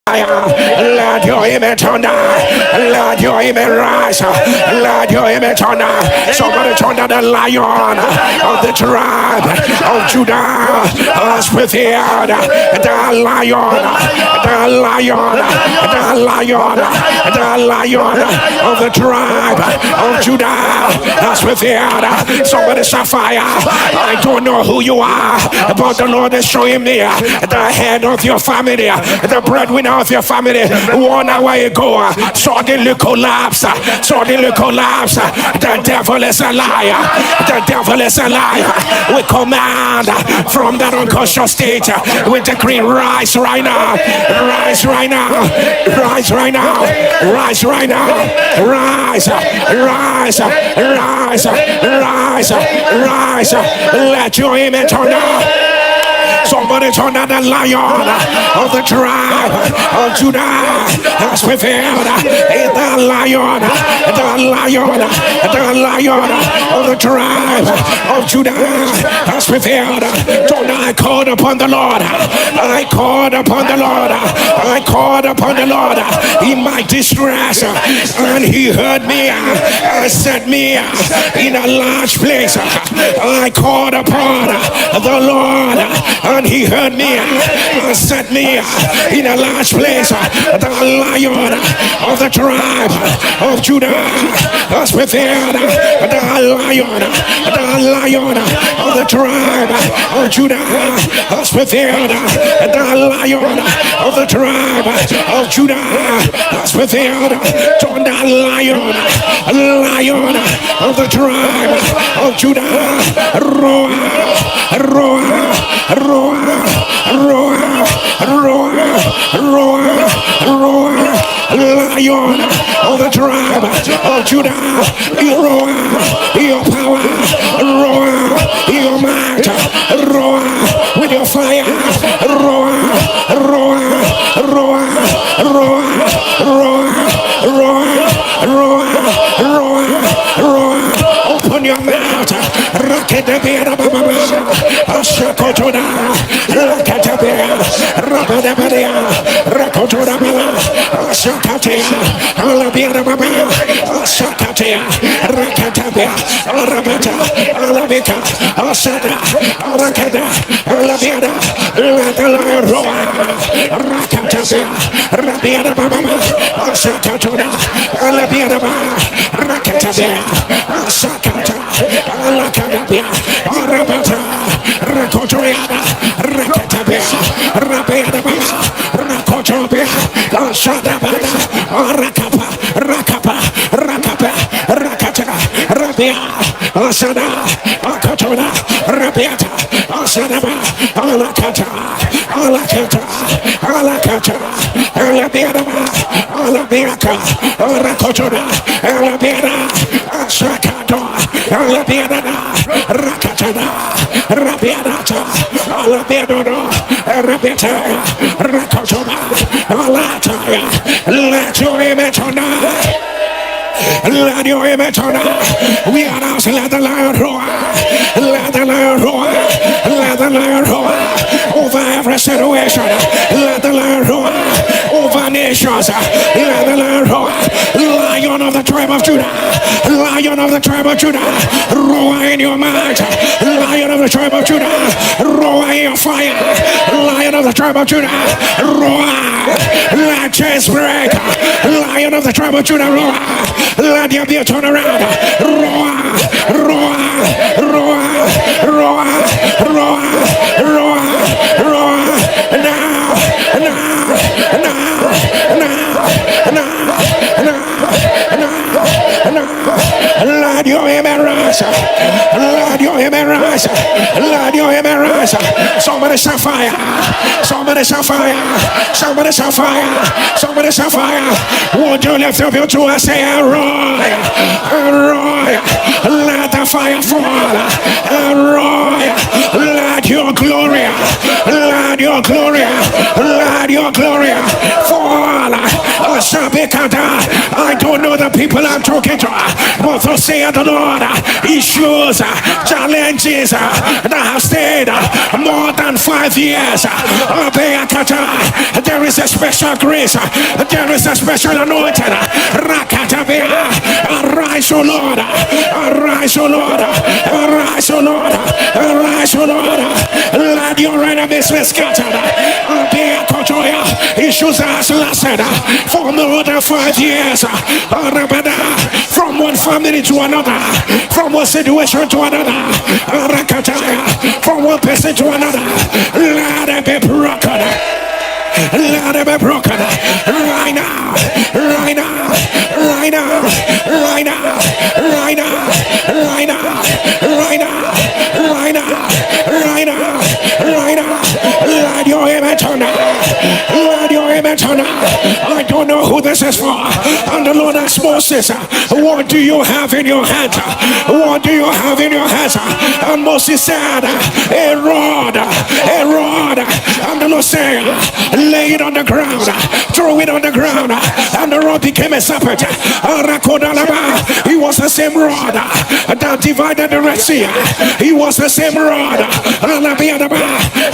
Let your image on let your image rise, let your image on somebody turn down the lion of the tribe of Judah has prepared the lion, the lion, the lion, the lion of the tribe of Judah has prepared. Somebody say fire. I don't know who you are, but the Lord is showing me the head of your family, the breadwinner of your family. 1 hour ago, suddenly collapse, suddenly collapse. The devil is a liar, the devil is a liar. We command from that unconscious state, we decree rise right now, rise right now, rise right now, rise right now, rise, rise, rise, rise, rise. Let your image turn up. Somebody turn on the lion of the tribe of Judah has prevailed. The lion, the lion, the lion of the tribe of Judah has prevailed. Tonight I called upon the Lord. I called upon the Lord. I called upon the Lord in my distress, and He heard me and set me in a large place. I called upon the Lord, and He heard me and set me in a large place. The lion of the tribe of Judah has prepared. The lion of the tribe of Judah has prepared. The lion of the tribe of Judah has prepared. Turn the lion of the tribe of Judah. Roar, roar, roar, roar, roar, roar, roar. Lion of the tribe of Judah, roar, your power, roar, your might, roar with your fire, roar, roar, roar, roar, roar, roar, roar, roar, roar. Open your mouth, Rakadabira, Shakotona, Rakatabia, Rabadabadia, Rakotorabala, Shakatia, Alabira Baba, Shakatia, Rakatabia, Arabata, Alabika, Asada, Rakada, Alabira, Latala Roa, Rakatabia, Rabira Baba, Shakatona, Alabira, Rakatabia, Shakata, Alakadabia, Arabata, Rakotoriana, Rakatabia, Rabira, Rakotabia, Shadabada, Rakapa, Rakapa, Rakapa, Rakata, Rabia, Asada, Akotona, Rabiata, Asadaba, Alakata, Alakata, Alakata, Alabiadaba, Alabiaka, Rakotona, Alabiada, Asakato, Alabiada, Rakatana, Rabiadata, Alabiado, Rabita, Rakotona, Alataya. Let your image on us. Let your image on us. We are now. Let the lion roar. Let the lion roar. Let the lion roar over every situation. Let the lion roar over nations. Let the lion roar. Lion of the tribe of Judah. Lion of the tribe of Judah. Roar in your mind. Lion of the tribe of Judah. Roar in your fire. Lion of the tribe of Judah. Roar. Let chains break. Lion of the tribe of Judah. Roar. Let there be a turnaround. Roar. Roar. Roar. Roar. Roar. Roar. Roar. Now. Now. Now. Let your image rise. Let your image rise. Let your image rise. Somebody say fire. Somebody say fire. Somebody say fire. Somebody say fire. Would you lift up your two and say, Roy? Roy. Let the fire fall. Roy. Let your glory. Let your glory. Let your glory fall. I don't know know the people I'm talking to. But to say the Lord, issues, challenges that have stayed more than 5 years. There is a special grace. There is a special anointing. Arise, O Lord. Arise, O Lord. Arise, O Lord. Arise, O Lord. Let your enemies be scattered. Issues has lasted for more than 5 years. From one family to another, from one situation to another, from one person to another. Let it be broken. Let it be broken right now, right now, right now, right now, right now, right now, right now, right now, right now, right now. Let your image turn out. Let your image turn out. I don't know who this is for. And the Lord asked Moses, what do you have in your hand? What do you have in your hands? And Moses said, a rod, a rod. And the Lord said, lay it on the ground, throw it on the ground, and the rod became a serpent. He was the same rod that divided the Red Sea. He was the same rod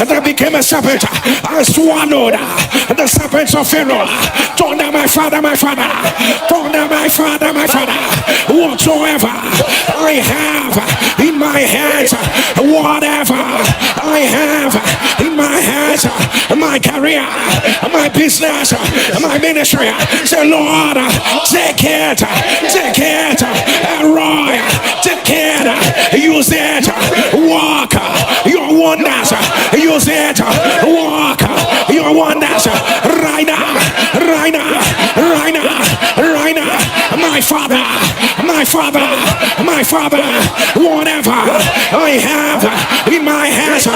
that became a serpent and swallowed the serpents of Pharaoh. Told them, my father, my father. Told them, my father, my father. Whatsoever I have in my hands, whatever I have in my hands, my career, my business, my ministry, say, Lord, take it, Roy, take it, use it, walk your wonders, use it, walk your wonders, right now, right now, right now, right now, my father, my father, my father, whatever I have in my hands,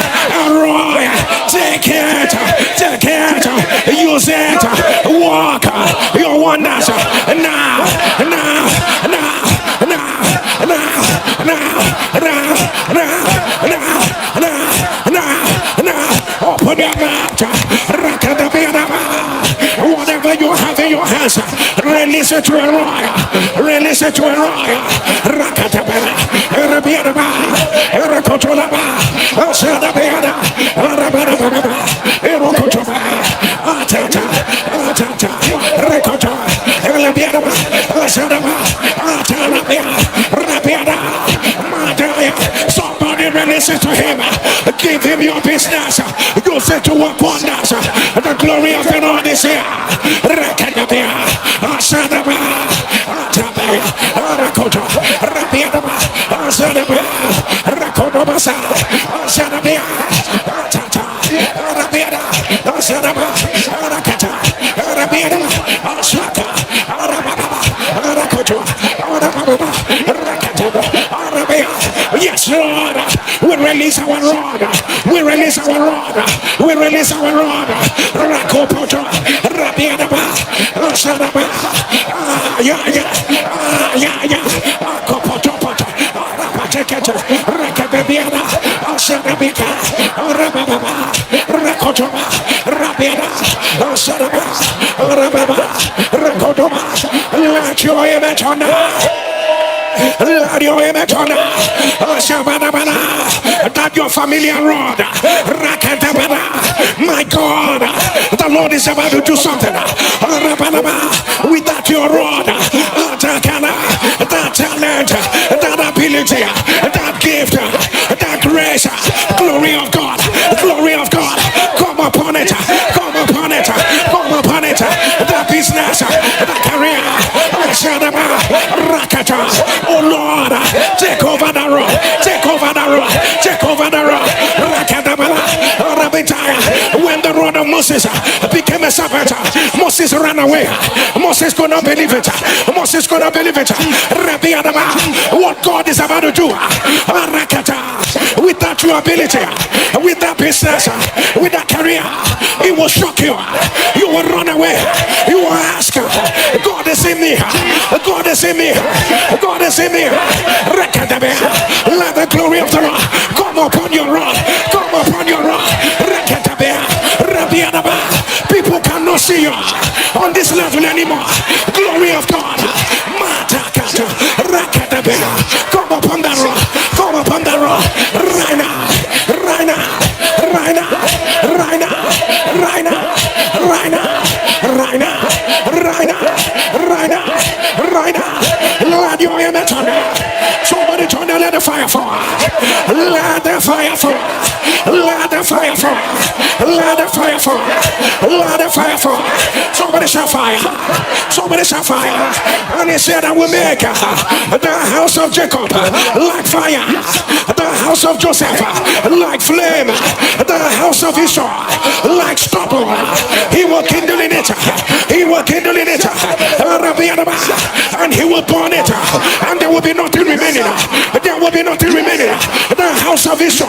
Roy, take it, use it, walk your wonders, now, now, now, now, now, now, open your mouth, whatever you have in your hands, release it to a royal, release it to a royal, somebody release it to him. Give him your business. You say to work wonders. The glory of the Lord is here. Yes, Lord, we release our rod. We release our rod. We release our rod. Rakopoto, Rabiadaba, Sadaba, Kopoto, Rapatekata, Rakabiada, Sadabika, Rababa, Rakotoma, Rabiada, Sadaba, Rababa, Rakotoma. Let your image on that your familiar rod, my God, the Lord is about to do something with that your rod, that talent, that ability, that gift, that grace, glory of God, come upon it, come upon it, come upon it, the business, the career, oh Lord, take over the road, take over the road, take over the road. When the rod of Moses became a serpent, Moses ran away. Moses could not believe it. Moses could not believe it. What God is about to do with that true ability, with that business, with that career, it will shock you. You will run away. You will ask, God is in me. God is in me. God is in me. Let the glory of the Lord come upon your rod. Come upon your rod. People cannot see you on this level anymore. Glory of God. Let the fire fall. Let the fire fall. Let the fire fall. Let the fire fall. Somebody shall fire. Somebody shall fire. And he said, I will make the house of Jacob like fire, the house of Joseph like flame, the house of Esau like stubble. He will kindle in it. He will kindle in it. And he will burn it. And there will be nothing remaining. There will be nothing remaining. The house of Esau,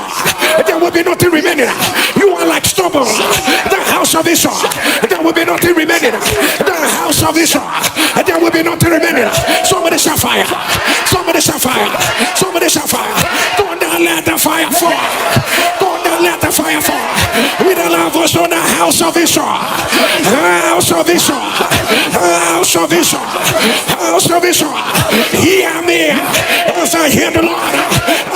there will be nothing remaining. You are like stubble. The house of Esau, there will be nothing remaining. The house of Esau, there will be nothing remaining. Somebody shall fire. Somebody shall fire. Somebody shall fire. Don't let the fire fall. Don't let the fire fall. We don't have us on the house of Esau. House of Esau. House of Esau. House of Esau. Hear me as I hear the Lord.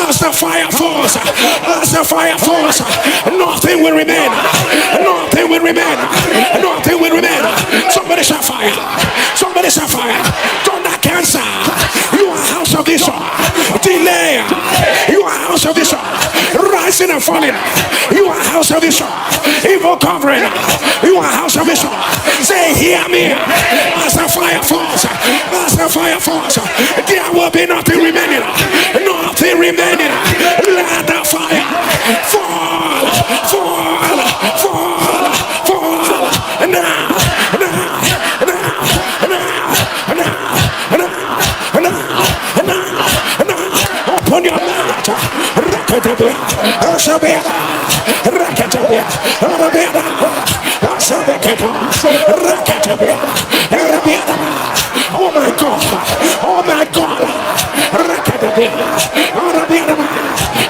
As the fire falls. As the fire falls. Nothing will remain. Nothing will remain. Nothing will remain. Somebody shall fire. Somebody shall fire. Don't cancer. You are house of Esau. Delay. You are house of Esau. Rising and falling. You are house of Esau. Evil covering. You are house of Esau. Say, hear me. As the fire falls. As the fire falls. There will be nothing remaining. Nothing remaining. Let the fire fall. Fall. Fall. Fall. Now. Open your mouth. Rakatabia. Ashabia. Rakatabia. Arabia. Ashabia. Rakatabia. Arabia. Oh my God. Oh my God. Rakatabia. Arabia.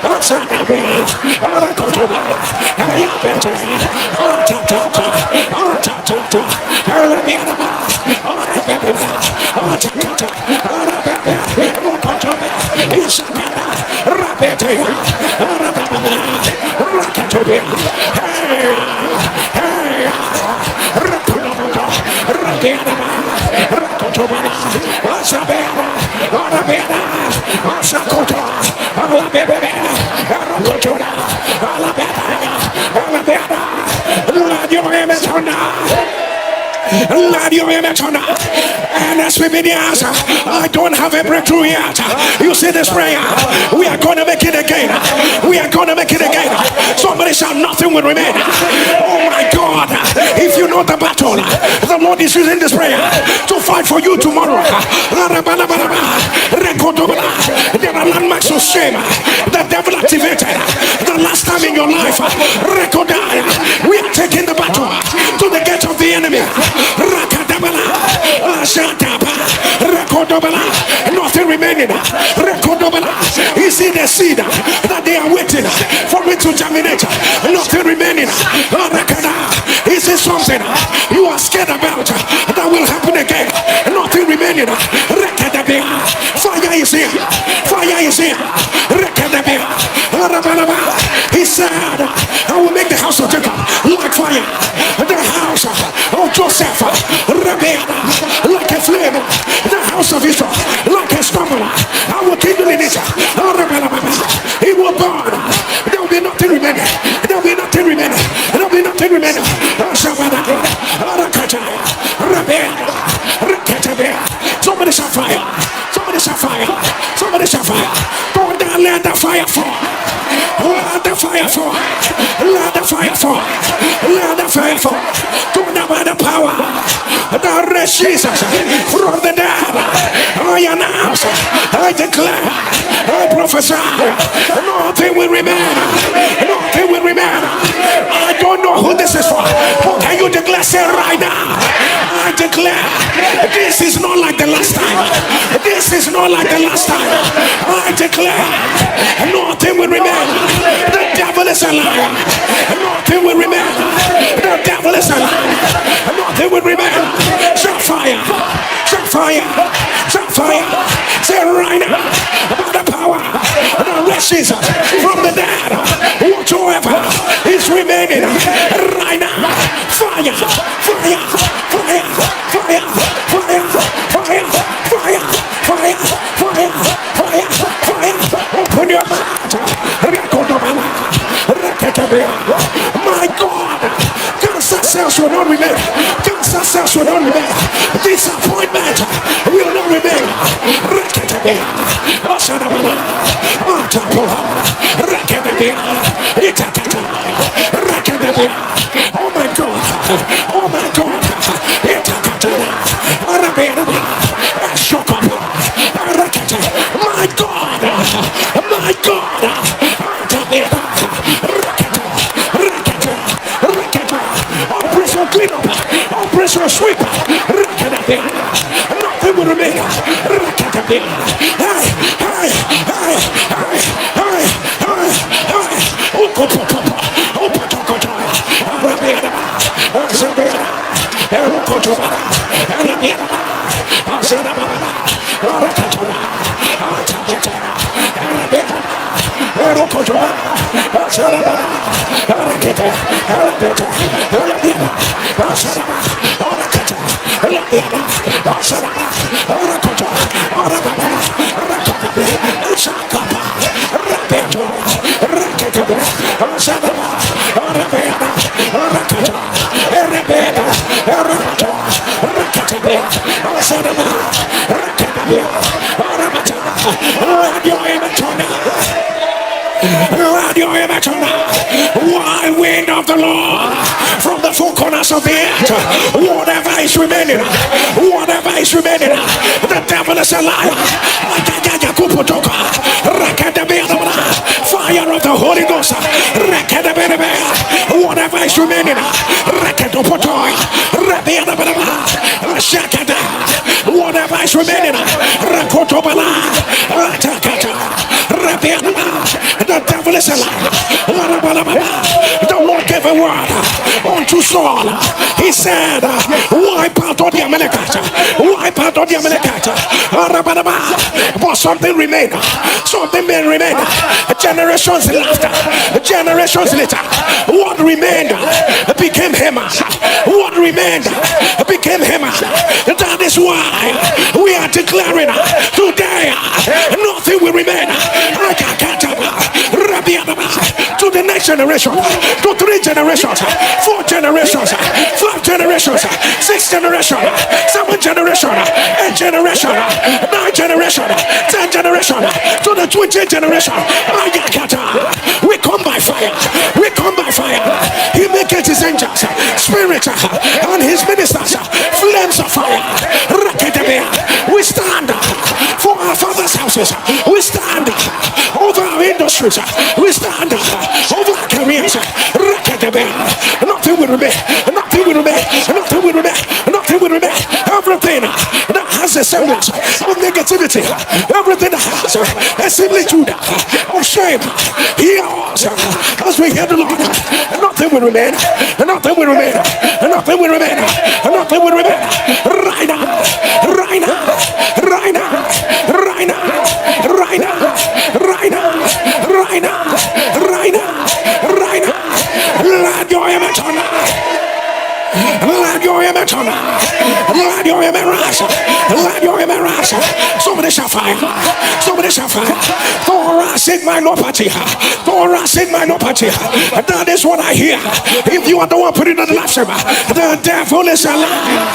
Ashabia. Rakatabia. Ayabia. Atatata. Atatata. Arabia. Arabia. Atatata. Lord, your image on NSPPD answer. I don't have a breakthrough yet. You see this prayer? We are going to make it again. We are going to make it again. Somebody shout, nothing will remain. Oh my God. If you know the battle, the Lord is using this prayer to fight for you tomorrow. There are landmarks of shame. The devil activated the last time in your life. We are taking the battle to the gate of the enemy. Nothing remaining. You see the seed that they are waiting for it to germinate. Nothing remaining. You see something you are scared about that will happen again. Nothing remaining. Fire is here. Fire is here. He said, I will make the house of Jacob like fire. The house of Joseph like a flame. The house of Esau like a stubble. I will kindle in it. It will burn. There will be nothing remaining. There will be nothing remaining. There will be nothing remaining. Somebody shall fire. Somebody shall fire. Somebody shall fire. Don't let the fire fall. Let the fire fall. Let the fire fall. Let the fire fall. Don't know about the power. The rest Jesus from the dead. I announce. I declare. I prophesy. Nothing will remain. Nothing will remain. I don't know who this is for. But can you declare? Say right now. I declare. This is not like the last time. This is not like the last time. I declare. Nothing will remain. The devil is a liar. Nothing will remain. The devil is a liar. Nothing will remain. Shall fire. Shall fire. Shall fire. Say right now. About the power. The rest Jesus from the dead. Whatsoever is remaining. Right now. Fire. Fire. Fire. Fire. Fire. Fire. Fire. Fire. Fire. Fire. Fire. Open your mouth. My God, cancer cells will not remain. Cancer cells will not remain. Disappointment will not remain. Oh my God. Oh my God. My God. My God. Operation clean up. Operation sweep. Nothing will remain. Wild wind of the Lord from the four corners of the earth. Whatever is remaining, whatever is remaining, the devil is a liar. Fire of the Holy Ghost. Whatever is remaining, whatever is remaining, the devil is a liar. The Lord gave a word unto Saul. He said, wipe out all the Amalekites. Wipe out all the Amalekites. But something remained. Something may remain. Generations after. Generations later. What remained became him. What remained became him. That is why we are declaring today nothing will remain. To the next generation, to 3 generations, 4 generations, 5 generations, 6 generations, 7 generations, 8 generations, 9 generations, 10 generations, to the 20th generation. We come by fire. We come by fire. He maketh his angels spirit and his ministers flames of fire. We stand for our father's houses. We stand over our industries. We stand over our careers. Nothing will remain. Nothing will remain. Nothing will remain. Nothing will remain. Everything that has a semblance of negativity, everything that has a similitude of shame, hear us as we hear the Lord. Nothing will remain. Nothing will remain. Nothing will remain. Nothing will remain. Right now. Right now. Right now. Right now. Right now. Right now. Right now. Right now. Right now. Let your image on. Let your image on. Let your image rise. Let your image rise. Somebody shall find. Somebody shall find. Thoracic myopathy. Thoracic myopathy. That is what I hear. If you are the one putting on the live stream, the devil is a liar.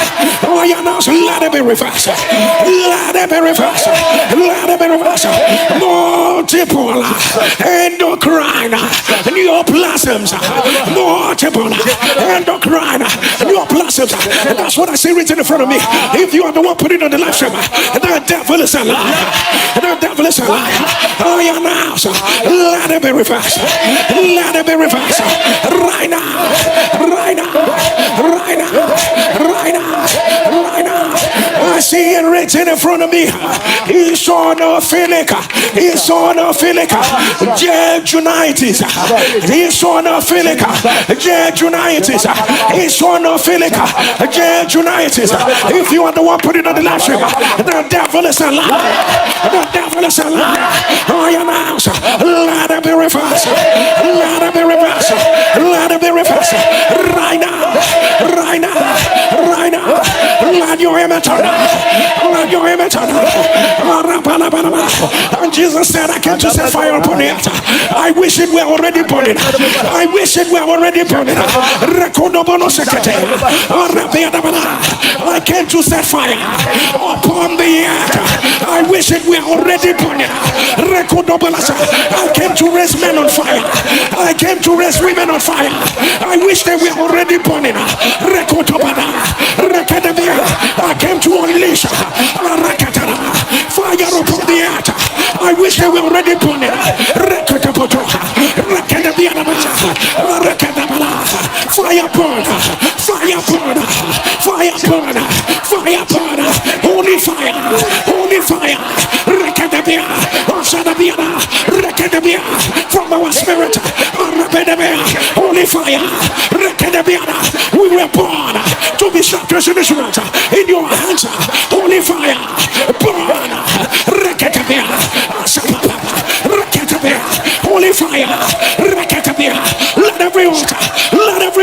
Oh, you know, so let it be reversed. Let it be reversed. Let it be reversed. Multiple endocrine neoplasms. Multiple endocrine neoplasms. That's what I see written in front of me. If you are the one putting on the live stream, the devil is a liar. The devil is a liar. Oh, yeah, now, so let it be reversed. Let it be reversed. Right now. Right now. Right now. Right now. Right now. I see it written in front of me. Eosinophilic. Eosinophilic. Jejunitis. Eosinophilic. Jejunitis. Eosinophilic. Jejunitis. If you are the one putting on the live stream, the devil is a liar. The devil is a liar. Oh, your mouth. Let it be reversed. Let it be reversed. Let it be reversed. Right now. Right now. Right now. Let your image And Jesus said, I came to set fire upon the altar. I wish it were already burning. I wish it were already burning. I came to set fire upon the altar. I wish it were already burning. I came to raise men on fire. I came to raise women on fire. I wish they were already burning. I came to unleash fire upon the altar. I wish they were already burning. Fire burn, fire burn, fire burn, fire burn, holy fire, holy fire. From our spirit, holy fire. We were born to be structures in this world. In your hands, holy fire, burn. Holy fire, let every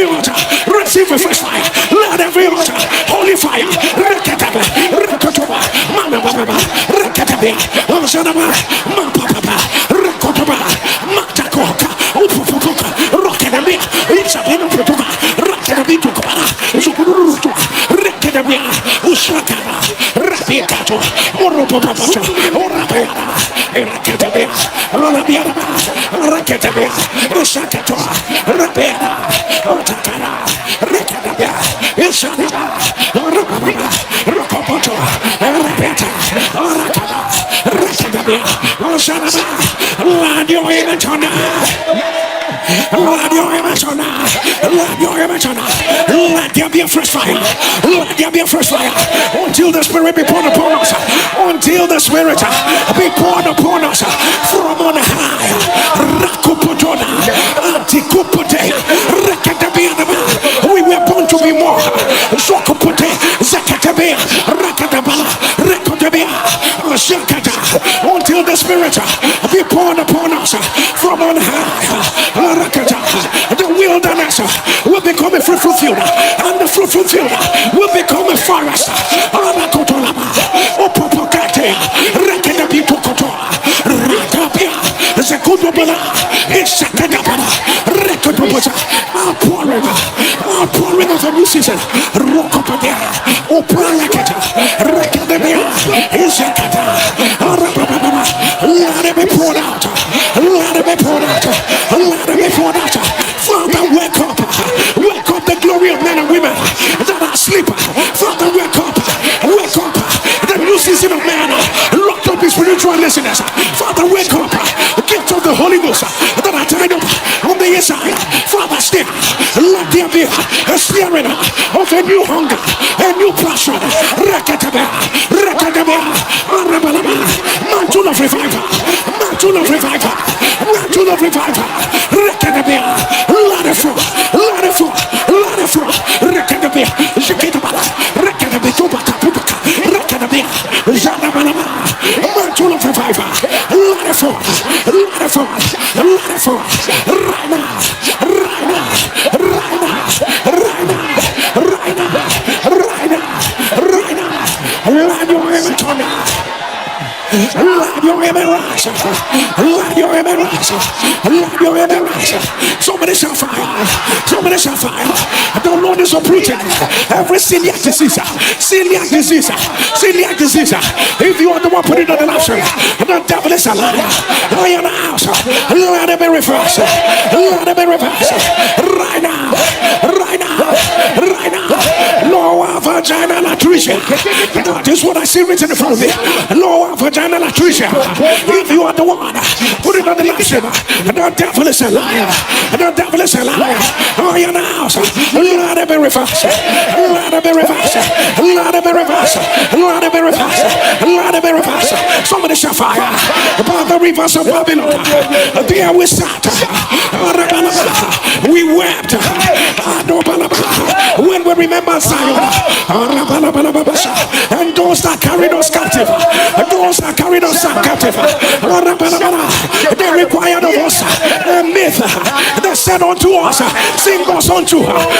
altar receive a fresh fire. Let every altar, holy fire, Lord, your image on Lord, your image on Lord, your image on let there be a fresh fire. Let there be a fresh fire until the Spirit be poured upon us. Until the Spirit be poured upon us from on high. Rakupotona, Antikupote, Rekatabiana. We were born to be more. Zokupote, Zakatabia, Rakatabala, Rekotabia, Shakata. Until the Spirit be poured upon us from on high. The wilderness will become a fruitful field, and the fruitful field will become a forest. Outpouring of a new season. Let it be poured out. Let it be poured out. Let it be poured out. Father, wake up. Wake up the glory of men and women that are asleep. Father, wake up. Wake up the new season of man. Locked up in spiritual listeners. Father, wake up. Gift of the Holy Ghost that are tied up on the inside. Father, still let there be a stirring of a new hunger, a new passion. Mantle of revival. Mantle of revival. Mantle of revival. Let it flow. Let it flow. Let it flow. Mantle of revival. Let it flow. Let it flow. Let it flow. Right now. Right now. Right now. Right now. Right now. Right now. Right now. Let your image on me. Let your image rise. Let your image rise. Let your image rise. Somebody shall fire. Somebody shall fire. The Lord is uprooting every celiac disease. Celiac disease. Celiac disease. If you are the one putting on the option, the devil is a liar. I am out. Let it be reversed. Let it be reversed. Right now. Right now. Right now. Lower vaginal attrition. That is what I see written in front of me. Lower vaginal attrition. If you are the one put it on the option, the devil is a liar. The devil is a liar. I am out. Let it be reversed. Let it be reversed. Let it be reversed. Let it be reversed. Let it be reversed. Somebody shall fire by the rivers of Babylon. There we sat. We wept when we remember Zion. And those that carried us captive, those that carried us captive, they required of us a myth that said said unto us, sing us unto,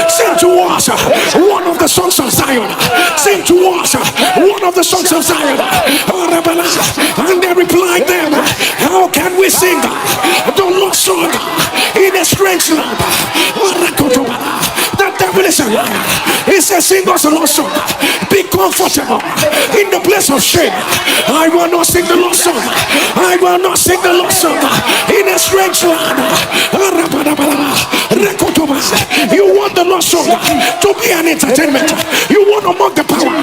sing to us one of the songs of Zion. Sing to us one of the songs of Zion. And they replied them, how can we sing the lost song in a strange land? The devil is a liar. He says, sing us a lost song. Be comfortable in the place of shame. I will not sing the lost song. I will not sing the lost song in a strange land. You want the lost song to be an entertainment. You want to mock the power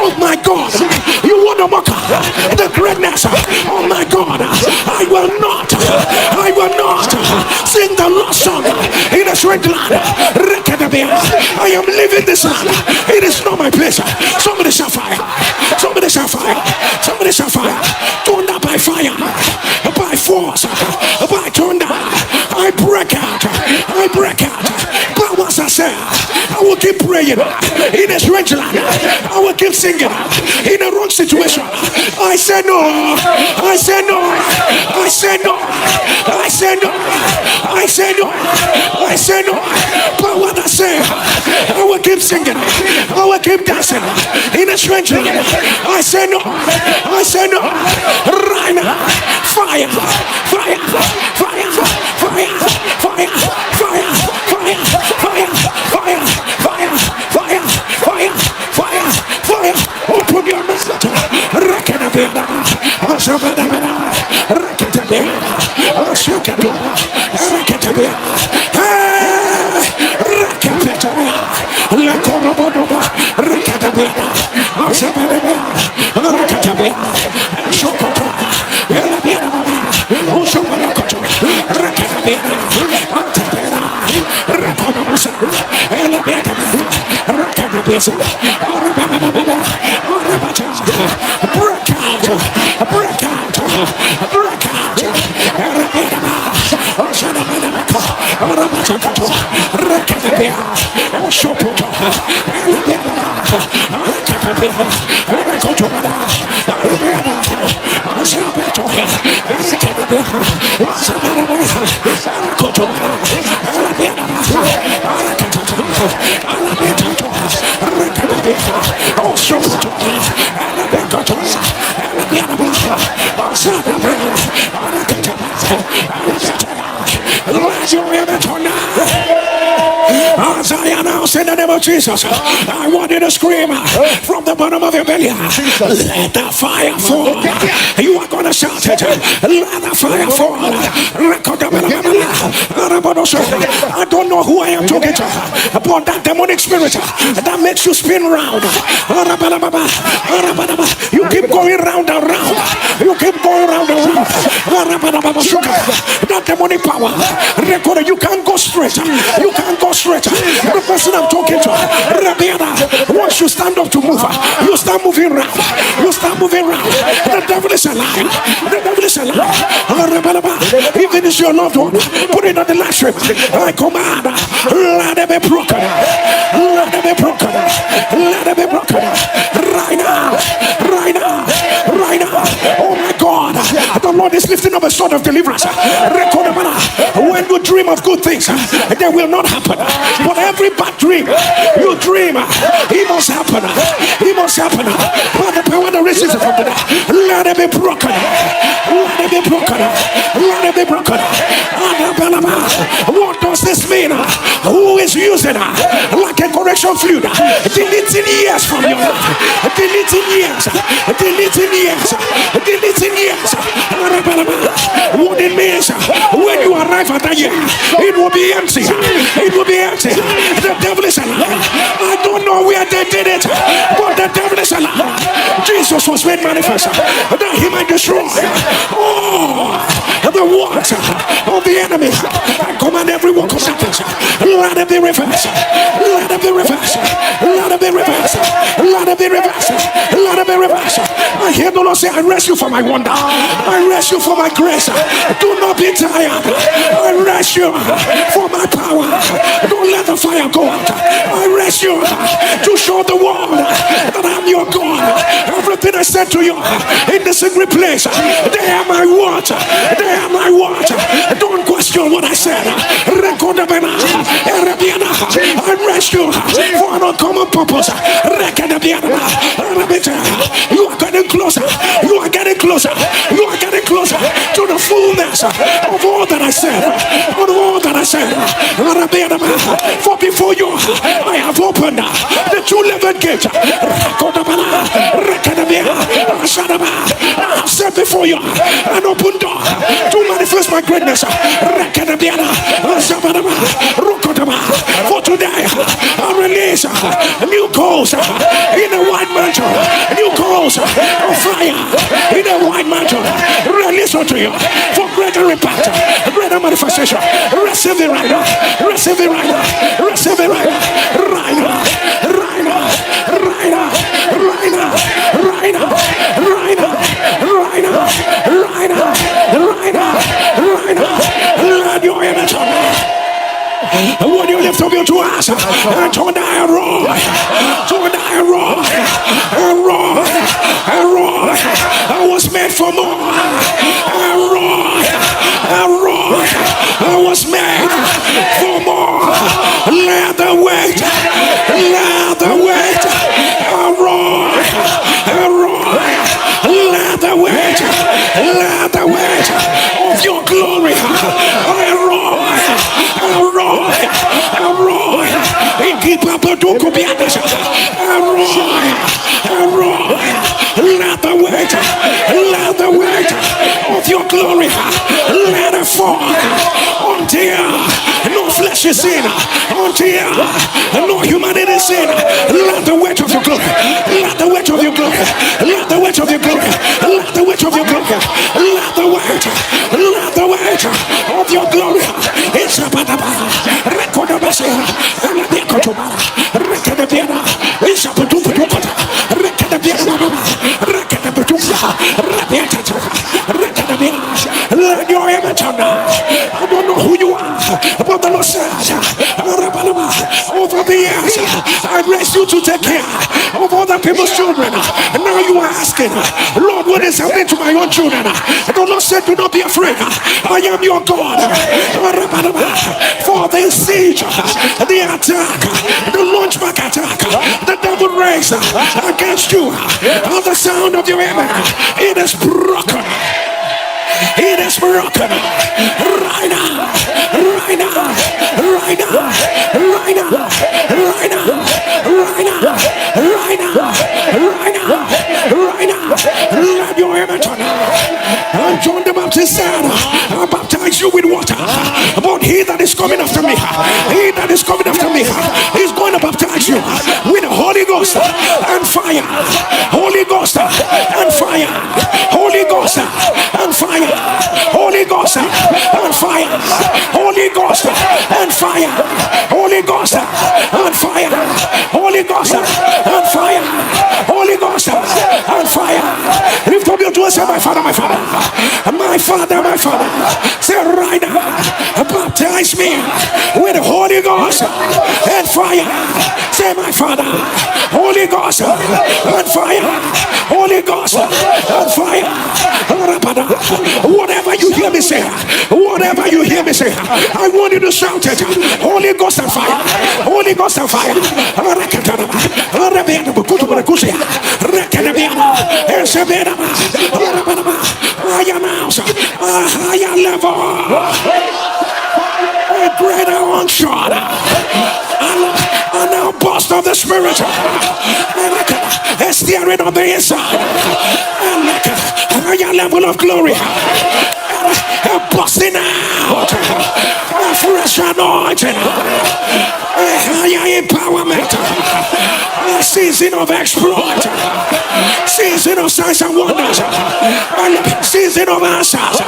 of my God. You want to mock the greatness of my God. I will not sing the lost song in a strange land. I am leaving this land. It is not my place. Somebody shall fire. Somebody shall fire. Somebody shall fire. Thunder by fire, by force, by thunder. I break out. I break out. But once I say, I will keep praying in a strange land. I will keep singing in a wrong situation. I say no. I say no. I say no. I say no. I say no. I say no. But what I say, I will keep singing. I will keep dancing in a strange land. I say no. I say no. Right now, fire, fire, fire, fire, fire, fire, fire, fire, fire, fire, fire, fire, fire, fire. Open your mouth. Rakadabena, Asabadabena, Rakadabena, Asukadabena, Rakadabena, Rakadabena, Lakorobodoba, Rakadabena, Asabadabena, Rakadabena, Shokoto, Elabena, Oshokoto, Rakadabena, Antabena, Rakonosa, Elabena, Rakadabesa, break out, break out, break out, As I announce in the name of Jesus, I want you to scream from the bottom of your belly, let the fire fall. You are going to shout it, let the fire fall. I don't know who I am talking to, but that demonic spirit that makes you spin round. You keep going round and round. You keep going round and round. That demonic power, you can't go straight. You can't go straight. The person I'm talking to, once you stand up to move, you start moving round. You start moving round. The devil is alive. The devil is alive. If it is your loved one, put it on the live stream. I command, let it be broken. Let it be broken. Let it be broken. Right now. Right now. Right now. Oh my God. The Lord is lifting up a sword of deliverance. When you dream of good things, they will not happen. But every bad dream you dream, it must happen. It must happen. But the power that raises from the dead, let it be broken. Let it be broken. Let it be broken. What does this mean? Who is using like a correction fluid, deleting years from your life, deleting years, deleting years, deleting years. What it means when you arrive at that year, it will be empty. It will be empty. The devil is alive. I don't know where they did it, but the devil is alive. Jesus was made manifest that he might destroy the works of the enemy. I command every work of darkness, let it be reversed. Let it be reversed. Let it be reversed. Let it be reversed. Let it be reversed. I hear the Lord say, I rest you for my wonder. I rest you for my grace. Do not be tired. I rest you for my power. Don't let the fire go out. I rest you to show the world that I'm your God. Everything I said to you in the secret place, they are my words. They are my words. Don't question what I said. I rest you for an uncommon purpose. You are getting closer. You are getting closer. You are getting closer to the fullness of all that I said. Of all that I said. For before you, I have opened the two-level gate. I have set before you an open door to manifest my greatness. For today, I release new coals in a white mantle. New coals of fire in a white mantle. Release unto you for greater impact, greater manifestation. Receive it right now. Receive it right now. Receive it right now. Right now. Right now. Right now. Right now. Right now. Right now. Right now. Right now. Right now. Right now. Let your image on me. When you lift up your two hands and turn down and roar, turn down and roar, and roar, and roar. I was made for more. And roar, and roar. I was made for more. Let the weight, let the weight, and roar, and roar. Let the weight of your glory, and roar. Roy, keep up the Duke of Bianas. Roy, let the weight of your glory, let it fall until no flesh is in, until no humanity is in. Let the weight of your glory, let the weight of your glory, let the weight of your glory, let the weight of your glory, let the weight of your glory. It's a let your image on now. I don't know who you are, but the Lord says, over the years, I raised you to take care of other people's children. And now you are asking, Lord, what is happening to my own children? And the Lord said, do not be afraid. I am your God. For the siege, the attack, the launch back attack, the devil raised against you, at the sound of your enemy, it is broken. It is broken right now, right now, right now, right now, right now, right now, right now, right now, right now. Let your image on. And John the Baptist said, I baptize you with water, but he that is coming after me, he that is coming after me, he's going to baptize you with the Holy Ghost and fire. Holy Ghost and fire. Holy Ghost and fire. Holy Ghost and fire. Holy Ghost and fire. Holy Ghost and fire. Holy Ghost and fire. Holy Ghost and fire. Lift up your two and say, my Father, my Father, my Father, my Father. Say right now, baptize me with Holy Ghost and fire. Say, my Father, Holy Ghost and fire. Holy Ghost and fire. Whatever you hear me say, whatever you hear me say, I want you to shout it. Holy Ghost and fire. Holy Ghost and fire. I announce a higher level, a greater onshot, an outburst of the Spirit, a steering on the inside, a higher level of glory, a busting out, a fresh anointing, a higher empowerment, a season of exploit, season of signs and wonders, a season of answers,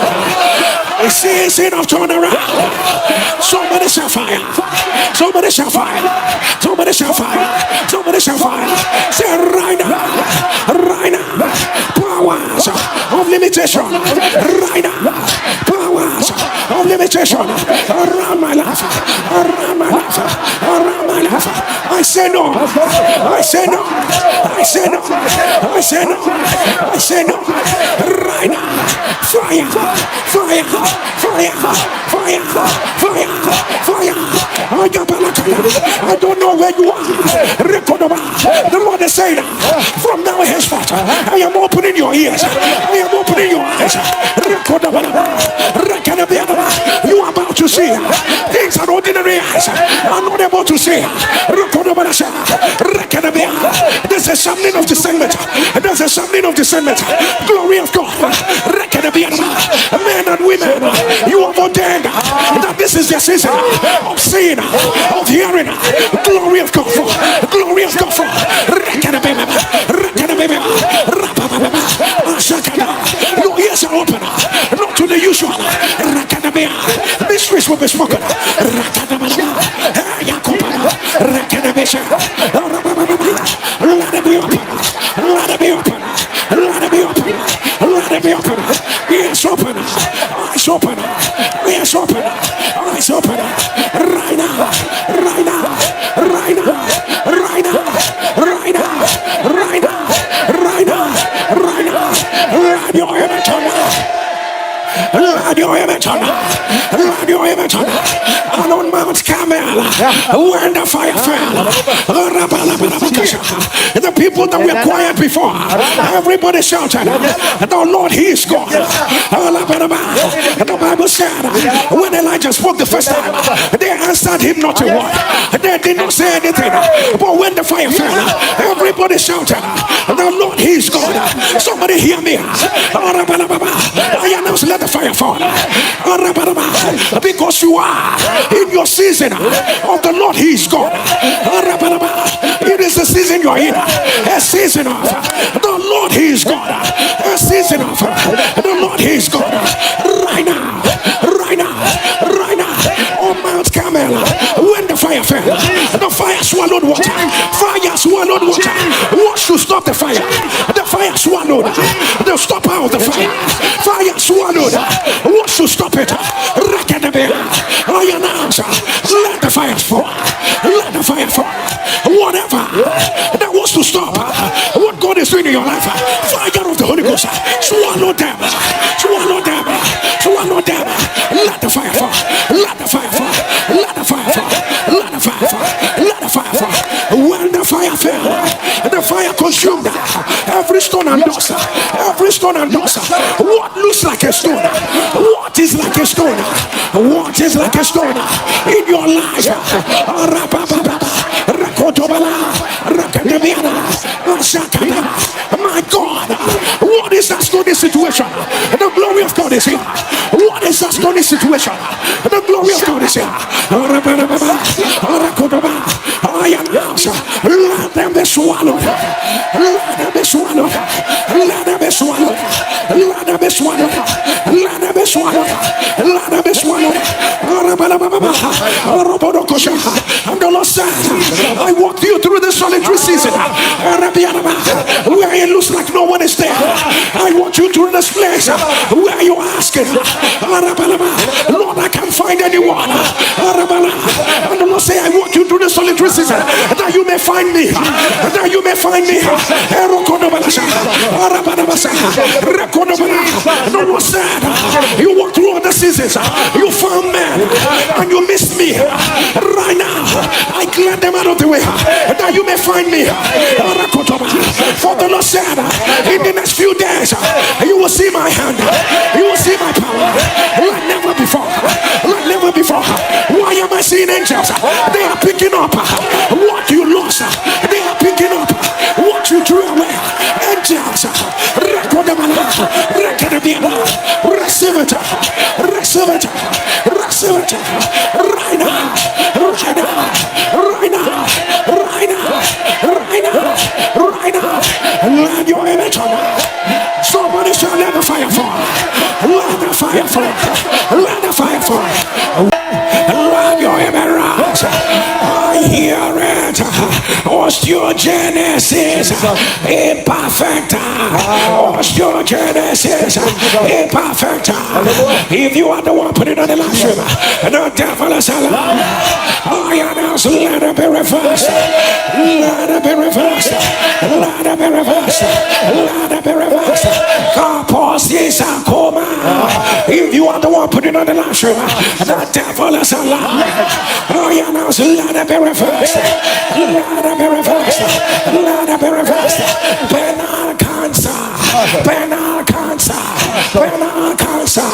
a season of turnaround. Somebody shall fire, somebody shall fire, somebody shall fire, somebody shall fire. Say right now, powers of limitation, right now, powers of limitation around my life, around my life, around my life. I say no, I say no, I say no, I say no, I say no. Right now, fire, fire, fire, fire, fire, fire. I don't know where you are. The Lord is saying, from now henceforth, I am opening your ears. I am opening your eyes. You are about to see things that ordinary eyes are not able to see. There's a something of discernment. There's a something of discernment. Glory of God. Men and women, you have ordained that this is the season of seeing, of hearing. Glory of God. Glory of God. Your ears are open, not to the usual. Mysteries will be spoken. Let it be open. Let it be open. Let it be open. Let it be open. Ears open. Eyes open. Ears open. Eyes open. Right now. Right now. Right now. Right now. Right now. Right now. Right now. Right now. Let your image on. Let your image on. Let your image on. And on Mount Carmel, when the fire fell, the people that were quiet before, everybody shouted, "The Lord, He is God." The Bible said, when Elijah spoke the first time, they answered him not a word. They did not say anything. But when the fire fell, everybody shouted, "The Lord, He is God." Somebody hear me. I announce, let the fire fall. Because you are in your season of the Lord, He is God. It is the season you are in. A season of the Lord, He is God. A season of the Lord, He is God. Right now. Right now. Right now. On Mount Carmel, when the fire fell, the fire swallowed water. Fire swallowed water. What should stop the fire? The fire swallowed the stopper of the fire. Fire swallowed. What should stop it? I announce, let the fire fall. Let the fire fall. Whatever that wants to stop what God is doing in your life, fire of the Holy Ghost, swallow them. Swallow them. Swallow them. Let the fire fall. Let the fire fall. Let the fire fall. Let the fire fall. Let the fire fall. When the fire fell, the fire consumed every stone and dust. Every stone and dust. What looks like a stone? What is like a stone? What is like a stone in your life? My God, what is that stony situation? The glory of God is here. What is that stony situation? The glory of God is here. I announce, let them be swallowed. Let them be swallowed. Let them be swallowed. Let them be swallowed. Let them be swallowed. Let them be swallowed. And the Lord said, I walked you through the solitary season where it looks like no one is there. I want you through this place where you're asking, Lord, I can't find anyone. And the Lord said, I want you through the solitary season that you may find me. That you may find me. The Lord said, you walked through other seasons. You found men and you missed me. Right now, I cleared them out of the way that you may find me. For the Lord said, in the next few days, you will see my hand. You will see my power like never before. Like never before. Why am I seeing angels? They are picking up what you lost. They are picking up what you threw away. Angels, receive it. Receive it. Receive it. Right now. Right now. Right now. Right now. Right now. Right now. Let your image on. Somebody shall let the fire fall. Let the fire fall. Let the fire fall. Let your image rise. I hear it. Osteogenesis imperfecta. Osteogenesis imperfecta. If you are the one, put it on the live stream. The devil is alive. I announce, let it be reversed. Let it be reversed. Let it be reversed. Let it be reversed. If you are the one, put it on the live stream. The devil is alive. I yeah, now, so let it be reversed. Let it be reversed. Let it be reversed. Penal cancer. Penal cancer. Penal cancer.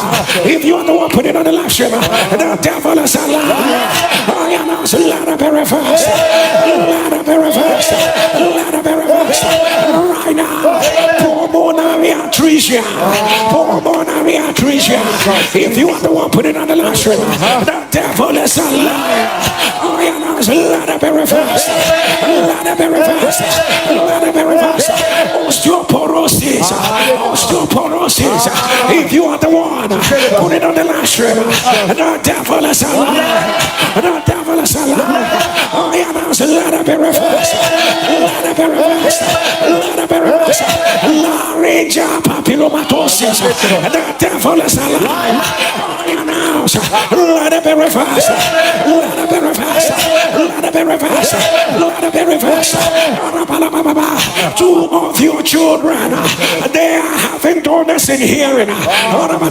If you are the one putting on the live stream, the devil is alive. Oh, yeah, now, so let it be reversed. Let it be reversed. Let it be reversed. Right now. Pulmonary atresia. Pulmonary atresia. If you are the one putting on the live stream, the devil is alive. Oh, yeah, now, so let it be reversed. Let it be reversed. Let it be reversed. Osteoporosis. Osteoporosis. If you are the one put it on the live stream, the devil is alive. The devil is alive. Oh, yeah, now, so let it be reversed. Let it be reversed. Let it be reversed. Laryngeal papillomatosis. The devil is alive. Oh, yeah, now, so let it be reversed. Let it be reversed. Let it be reversed. Let it be reversed. Two of your children, they are having dullness in hearing.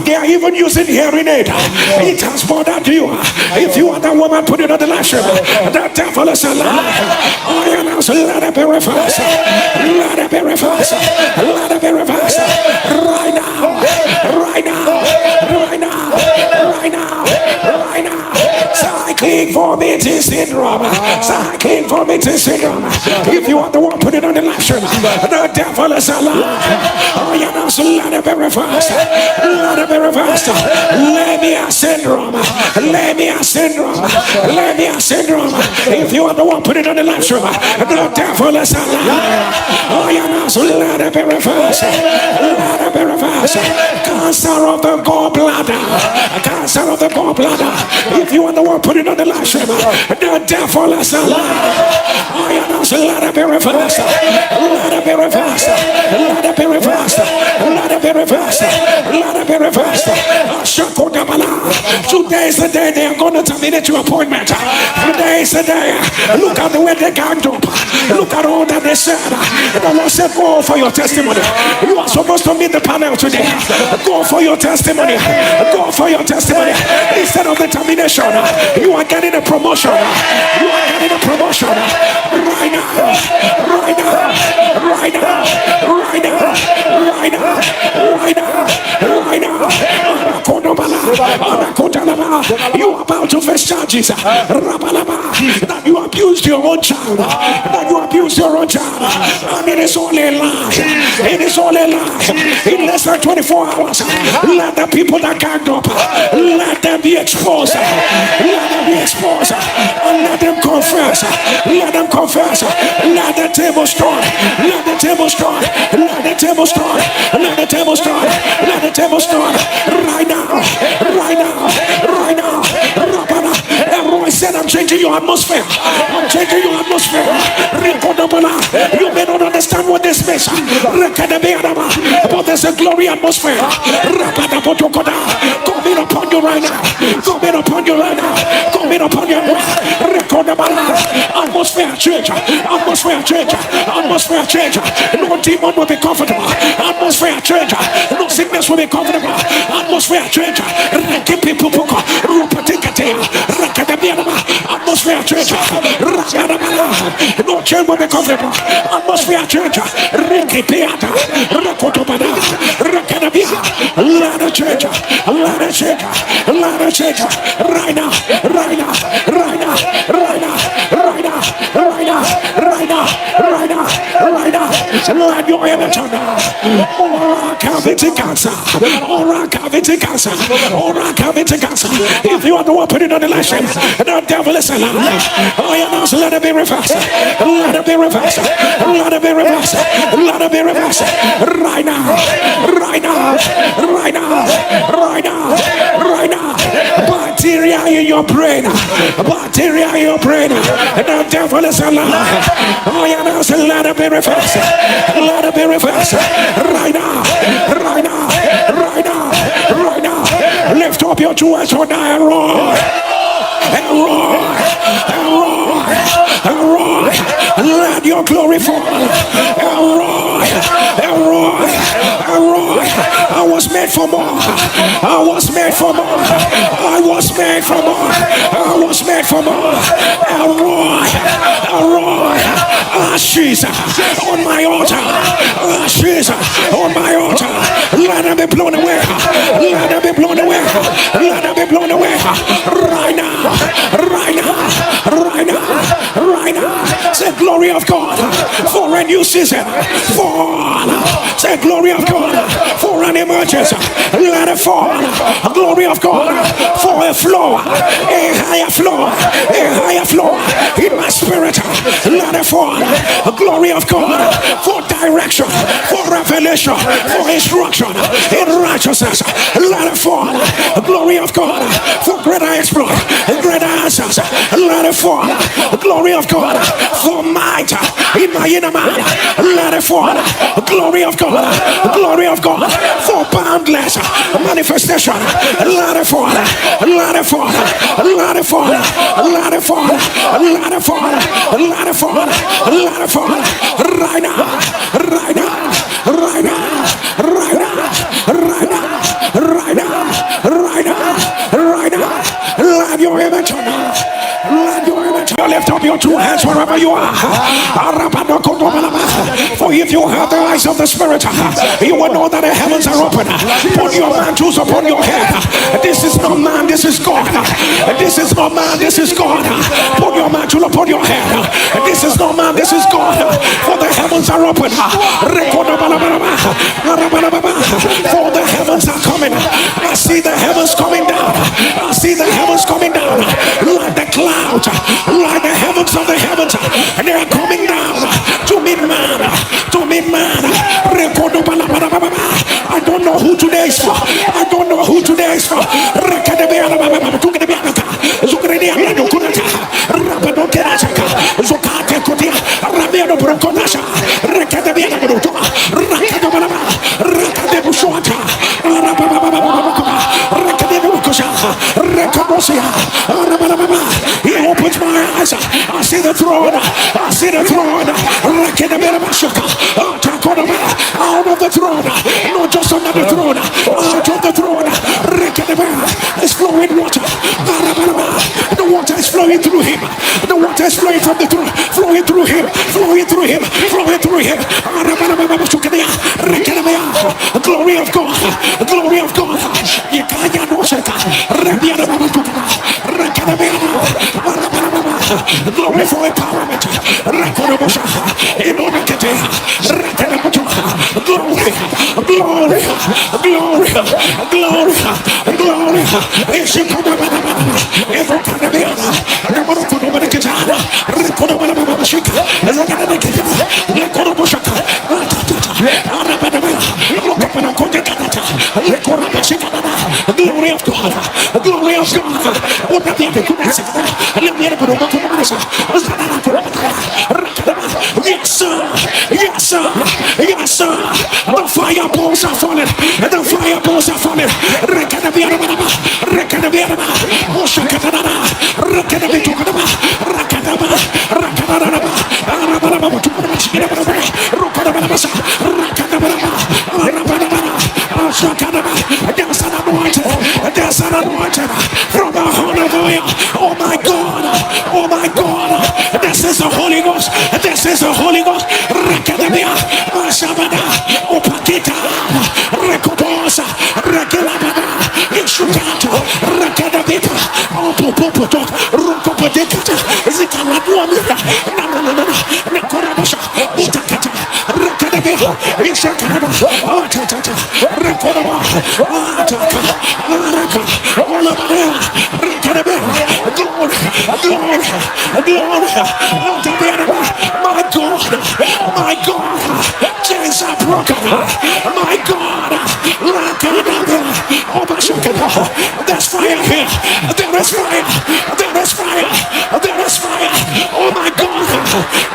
They are even using hearing aid. It has bothered you. If you are the woman, put it on the lash. The devil is alive. Oh, yeah, now, so let it be reversed. Let it be reversed. Let it be reversed. Right now. Right now. Right now. Right now. Right now. Cyclic vomiting syndrome. Cyclic vomiting syndrome. If you are the one, put it on the live stream. The devil is alive. Oh, yeah, now, so let it be reversed. Let it be reversed. Lemia syndrome. Lemia syndrome. Lemia syndrome. If you are the one, put it on the live stream. The devil is alive. Oh, yeah, now, so let it be reversed. Let it be reversed. Cancer of the gallbladder. Cancer of the gallbladder. If you are the one, put it on the live stream. The devil is alive. Oh, yeah, now, so let it be reversed. Let it be reversed. Let it be reversed. Let it be reversed. Let it be reversed. Today is the day they are going to terminate your appointment. Today is the day. Look at the way they ganged up. Look at all that they said. The Lord said, go for your testimony. You are supposed to meet the panel today. Go for your testimony. Go for your testimony. Instead of the termination, you are getting a promotion. You are getting a promotion. Right now. Right now. Right now. Right now. Right now. Right now. Right now. You are about to face charges that you abused your own child. That you abused your own child. And it is only a lie. It is only a lie. In less than 24 hours, let the people that ganged up, let them be exposed. Let them be exposed. And let them confess. Let them confess. Let the table start. Let the table start. Let the table start. Let the table start. Let the table start. Right now. Right now. Right now. Everyone said, I'm changing your atmosphere. I'm changing your atmosphere. You may not understand what this means. But there's a glory atmosphere. Coming upon you right now. Coming upon you right now. Coming upon you right now. Atmosphere change. Atmosphere change. Atmosphere change. No demon will be comfortable. Atmosphere change. No sickness will be comfortable. Atmosphere change. Atmosphere change. No chain will be comfortable. Atmosphere change. Let it change. Let it change. Let it change. Right now. Right now. Right now. Right now. Right now. Right now. Right now. Right now. Right now. Let your image on oral cavity cancer. Oral cavity cancer. Oral cavity cancer. If you are the one putting on the lashes, the devil is alive. Oh, yeah, now, so let it be reversed. Let it be reversed. Let it be reversed. Let it be reversed. Right now. Right now. Right now. Right now. Right now. Bacteria in your brain. Bacteria in your brain. The devil is alive. Oh, yeah, now, so let it be reversed. Let it be reversed. Right now. Right now. Right now. Right now. Lift up your two hands on and roar. And roar. And roar. And roar. Let your glory fall. And roar. And roar. And roar. I was made for more. I was made for more. I was made for more. I was made for more. ashes on my altar. Ashes on my altar. Let them be blown away. Let them be blown away. Let them be blown away. Right now. Right now. Right now. Right now. Say glory of God for a new season. Fall. Say glory of God for an emergence. Let it fall. Glory of God for a flow. A higher flow. A higher flow in my spirit. Let it fall. Glory of God for direction, for revelation, for instruction in righteousness. Let it fall. Glory of God for greater exploit, greater answers. Let it fall. Glory of God for might in my inner man. Let it fall. Glory of God. Glory of God for boundless manifestation. Let it fall. Let it fall. Let it fall. Let it fall. Let it fall. Let it fall. Let it fall. Right now. Right now. Right now. Right now. Right now. Right now. Right now. Right now. Let your image on. Let your image on. Lift up your two hands wherever you are. For if you have the eyes of the Spirit, you will know that the heavens are open. Put your mantles upon your head. This is not man, this is God. This is not man, this is God. Put your mantle upon your head. This is not man, this is God. For the heavens are open. For the heavens are coming. I see the heavens coming down. I see the heavens coming down. Like the clouds, like the heavens of the heavens. And they are coming down to meet man. To meet man. I don't know who today is for. I don't know who today is for. He opens my eyes. I see the throne. I see the throne. Out of the throne, not just under the throne, out of the throne, is flowing water. The water is flowing through him. The water is flowing from the throne, flowing through him, flowing through him, flowing through him. Glory of God, glory of God. Glory for empowerment. Glory, glory, glory, glory, glory. Glory of God, glory of God. Yes, sir, yes, sir, yes, sir. The fireballs are falling, the fireballs are falling. There's an anointing, there's an anointing from the horn of oil. Oh my God, oh my God. This is the Holy Ghost, this is the Holy Ghost. Rakadabia, Shabada, Opakita, Rekobosa, Rakelabada, Ishukata, Rakadabita, Opopoto, Rukopadekata, Zikalabuamira, Nakorabasha, Utakata, Rakadabia, Ishakana, Otata, Rekoraba, Ataka, Araka, Olabaya, Rakadabia, glory, glory, glory. My God, my God, chains are broken. My God, there's fire here. There is fire. There is fire. There is fire. Oh my God,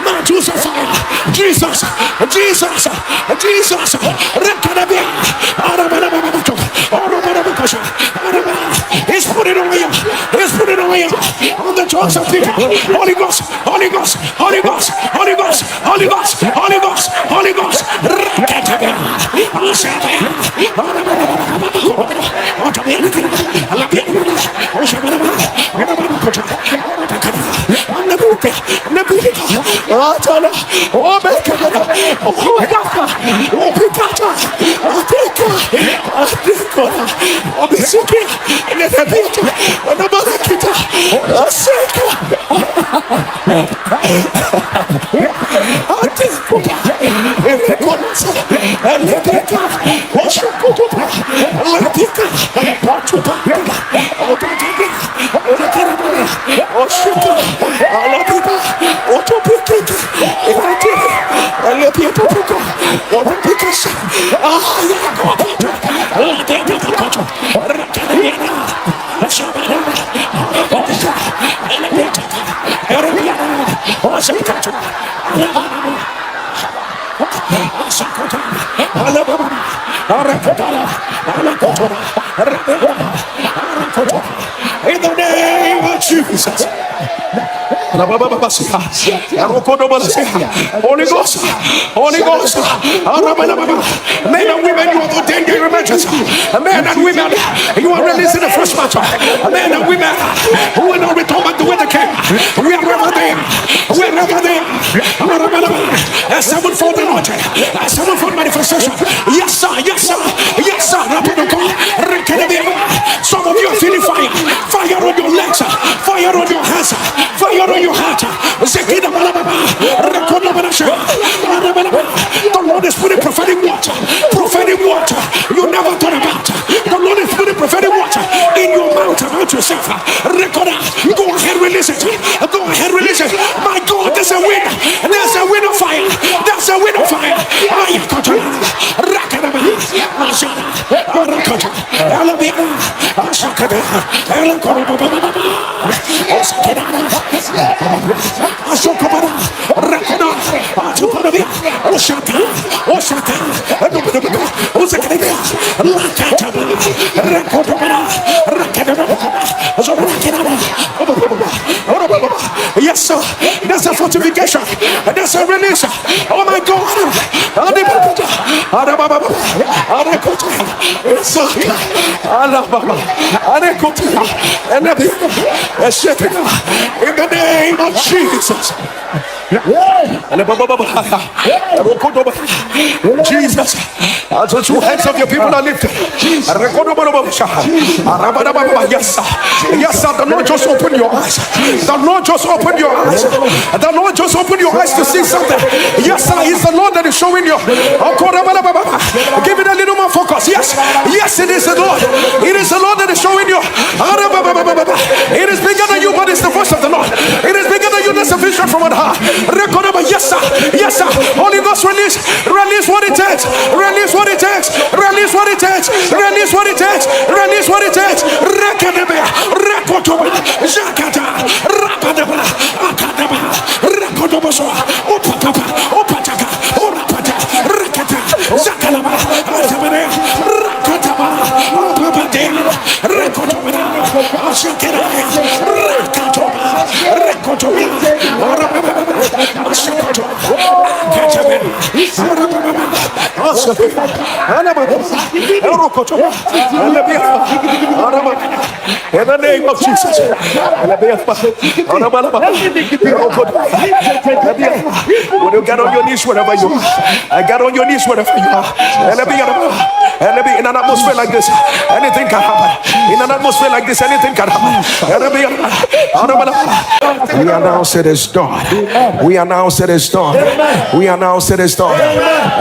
my Jews are fire. Jesus, Jesus, Jesus. He's putting on you. He's putting on you. On the tongues of people. Holy Ghost, Holy Ghost, Holy Ghost, Holy Ghost, Holy Ghost, Holy Ghost, Holy Ghost. In the name of Jesus. Holy Ghost, Holy Ghost, men and women, you are ordained in emergency. Men and women, you are releasing the first matter. Men and women who will not return back the way they came. We are never there. We are never there. A sevenfold anointing, a sevenfold manifestation. Yes, sir, yes, sir, yes, sir. Some of you are feeling fire. Fire on your legs, fire on your hands, fire on your heart. The Lord is putting prophetic water you never thought about. The Lord is putting prophetic water in your mouth about yourself. Go ahead, release it. Go ahead, release it. My God, there's a wind. There's a wind of fire. There's a wind of fire. Yes, sir. There's a fortification. There's a release. Oh my God. In the name of Jesus. Jesus, as the two hands of your people are lifted. Yes, sir. Yes, sir. The Lord just opened your eyes. The Lord just opened your eyes. The Lord just opened your eyes to see something. Yes, sir. It's the Lord that is showing you. Give it a little more focus. Yes, yes, it is the Lord. It is the Lord that is showing you. It is bigger than you, but it's the voice of the Lord. It is bigger than you. There's a vision from on high. Yes, sir. Yes, sir. Holy Ghost, release what it takes. Release what it takes. Release what it takes. Release what it takes. Release what it takes. Rekadebe, Rekotoba, Jakata, Rapadaba, Akadaba, Rekotoboso, Opatapa, Opataka, Orapata, Rekata, Zakalaba, Atabane, Rakataba, Opapate, Rekotoba, Ashakera, Rakatoba, Rekotoba, in the name of Jesus. When you get on your knees wherever you are, I get on your knees wherever you are. In an atmosphere like this, anything can happen. In an atmosphere like this, anything can happen. We announce it is done. We announce it is done. We announce it is done.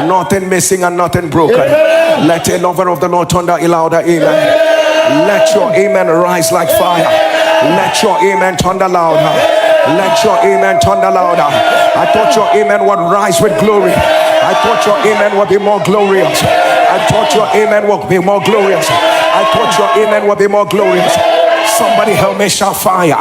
Nothing missing and nothing broken. Let a lover of the Lord thunder a louder amen. Let your amen rise like fire. Let your amen thunder louder. Let your amen thunder louder. I thought your amen would rise with glory. I thought your amen would be more glorious. I thought your amen would be more glorious. I thought your amen would be more glorious. Somebody help me shout fire.